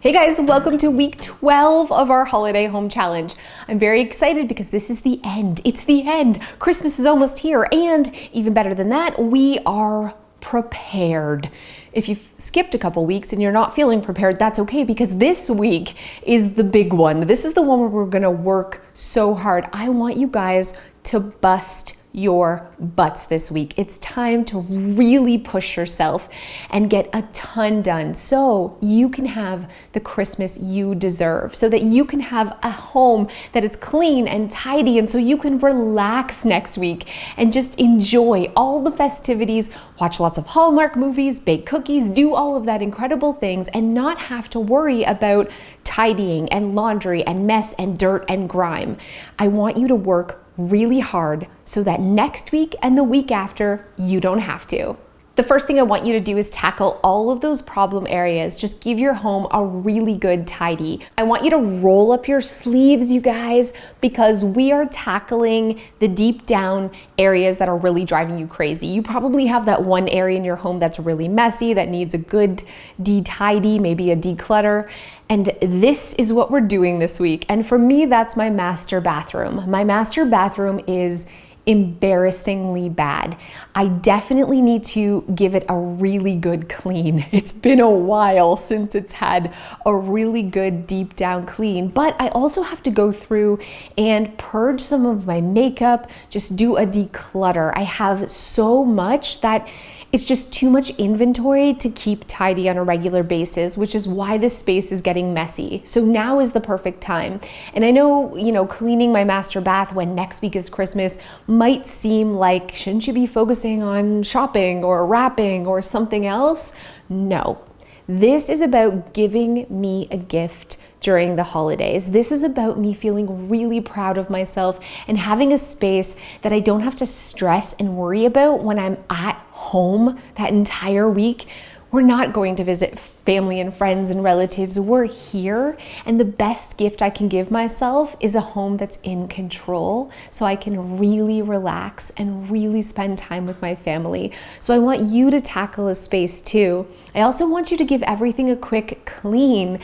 Hey guys, welcome to week 12 of our holiday home challenge. I'm very excited because this is the end. It's the end. Christmas is almost here, and even better than that, we are prepared. If you've skipped a couple weeks and you're not feeling prepared, that's okay, because this week is the big one. This is the one where we're gonna work so hard. I want you guys to bust your butts this week. It's time to really push yourself and get a ton done so you can have the Christmas you deserve, so that you can have a home that is clean and tidy, and so you can relax next week and just enjoy all the festivities, watch lots of Hallmark movies, bake cookies, do all of that incredible things, and not have to worry about tidying and laundry and mess and dirt and grime. I want you to work really hard so that next week and the week after, you don't have to. The first thing I want you to do is tackle all of those problem areas. Just give your home a really good tidy. I want you to roll up your sleeves, you guys, because we are tackling the deep down areas that are really driving you crazy. You probably have that one area in your home that's really messy, that needs a good de-tidy, maybe a declutter. And this is what we're doing this week. And for me, that's my master bathroom. My master bathroom is embarrassingly bad. I definitely need to give it a really good clean. It's been a while since it's had a really good deep down clean, but I also have to go through and purge some of my makeup, just do a declutter. I have so much that it's just too much inventory to keep tidy on a regular basis, which is why this space is getting messy. So now is the perfect time. And I know, cleaning my master bath when next week is Christmas might seem like, shouldn't you be focusing on shopping or wrapping or something else? No. This is about giving me a gift during the holidays. This is about me feeling really proud of myself and having a space that I don't have to stress and worry about when I'm at home that entire week. We're not going to visit family and friends and relatives. We're here, and the best gift I can give myself is a home that's in control, so I can really relax and really spend time with my family. So I want you to tackle a space too. I also want you to give everything a quick clean.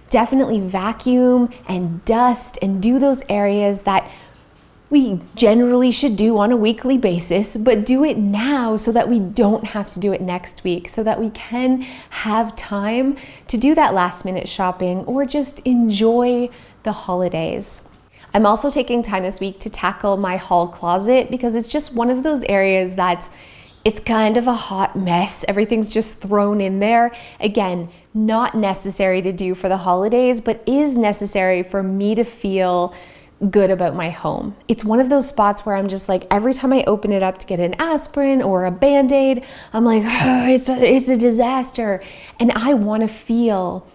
Definitely vacuum and dust and do those areas that we generally should do on a weekly basis, but do it now so that we don't have to do it next week, so that we can have time to do that last minute shopping or just enjoy the holidays. I'm also taking time this week to tackle my hall closet, because it's just one of those areas that's it's kind of a hot mess. Everything's just thrown in there. Again, not necessary to do for the holidays, but is necessary for me to feel good about my home. It's one of those spots where I'm just like, every time I open it up to get an aspirin or a Band-Aid, I'm like, oh, it's a disaster. And I want to feel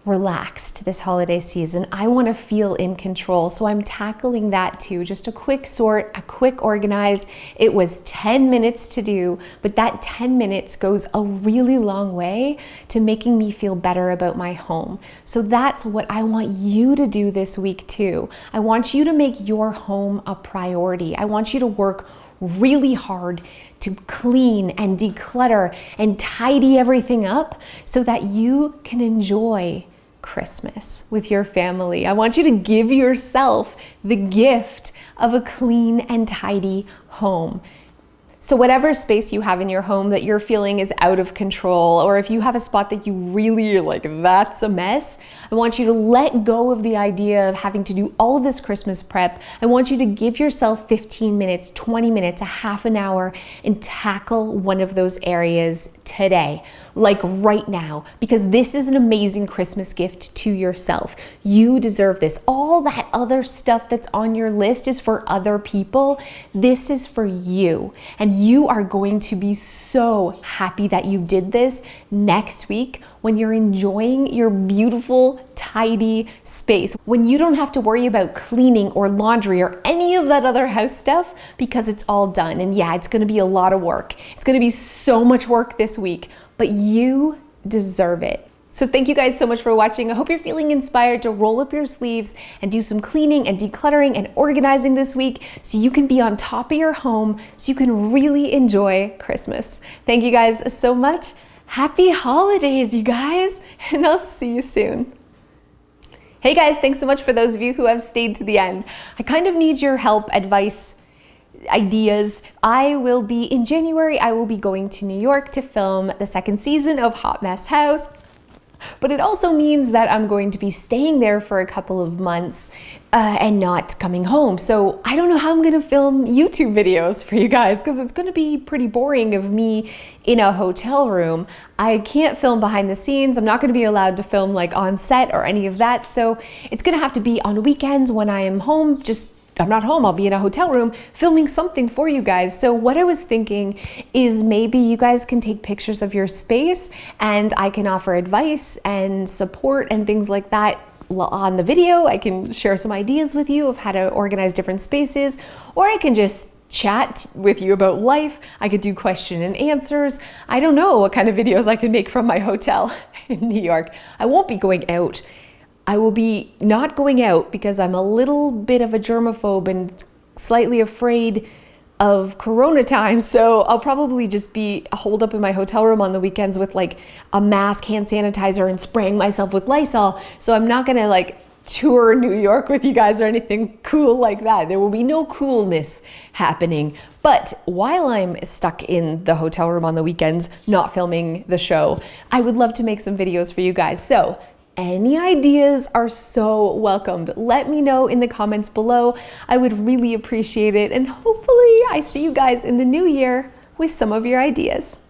relaxed this holiday season. I want to feel in control. So I'm tackling that too. Just a quick sort, a quick organize. It was 10 minutes to do, but that 10 minutes goes a really long way to making me feel better about my home. So that's what I want you to do this week too. I want you to make your home a priority. I want you to work really hard to clean and declutter and tidy everything up so that you can enjoy Christmas with your family. I want you to give yourself the gift of a clean and tidy home. So whatever space you have in your home that you're feeling is out of control, or if you have a spot that you really are like, that's a mess, I want you to let go of the idea of having to do all of this Christmas prep. I want you to give yourself 15 minutes, 20 minutes, a half an hour, and tackle one of those areas today, like right now, because this is an amazing Christmas gift to yourself. You deserve this. All that other stuff that's on your list is for other people. This is for you. And you are going to be so happy that you did this next week when you're enjoying your beautiful, tidy space, when you don't have to worry about cleaning or laundry or any of that other house stuff because it's all done. And yeah, it's going to be a lot of work. It's going to be so much work this week, but you deserve it. So thank you guys so much for watching. I hope you're feeling inspired to roll up your sleeves and do some cleaning and decluttering and organizing this week so you can be on top of your home, so you can really enjoy Christmas. Thank you guys so much. Happy holidays, you guys, and I'll see you soon. Hey guys, thanks so much for those of you who have stayed to the end. I kind of need your help, advice, ideas. In January, I will be going to New York to film the second season of Hot Mess House. But it also means that I'm going to be staying there for a couple of months and not coming home. So I don't know how I'm going to film YouTube videos for you guys because it's going to be pretty boring of me in a hotel room. I can't film behind the scenes. I'm not going to be allowed to film like on set or any of that. So it's going to have to be on weekends when I am home. I'm not home, I'll be in a hotel room filming something for you guys. So what I was thinking is maybe you guys can take pictures of your space and I can offer advice and support and things like that on the video. I can share some ideas with you of how to organize different spaces, or I can just chat with you about life. I could do question and answers. I don't know what kind of videos I can make from my hotel in New York. I won't be going out. I will be not going out because I'm a little bit of a germaphobe and slightly afraid of Corona times. So I'll probably just be holed up in my hotel room on the weekends with like a mask, hand sanitizer, and spraying myself with Lysol. So I'm not gonna like tour New York with you guys or anything cool like that. There will be no coolness happening. But while I'm stuck in the hotel room on the weekends, not filming the show, I would love to make some videos for you guys. So any ideas are so welcomed. Let me know in the comments below. I would really appreciate it. And hopefully I see you guys in the new year with some of your ideas.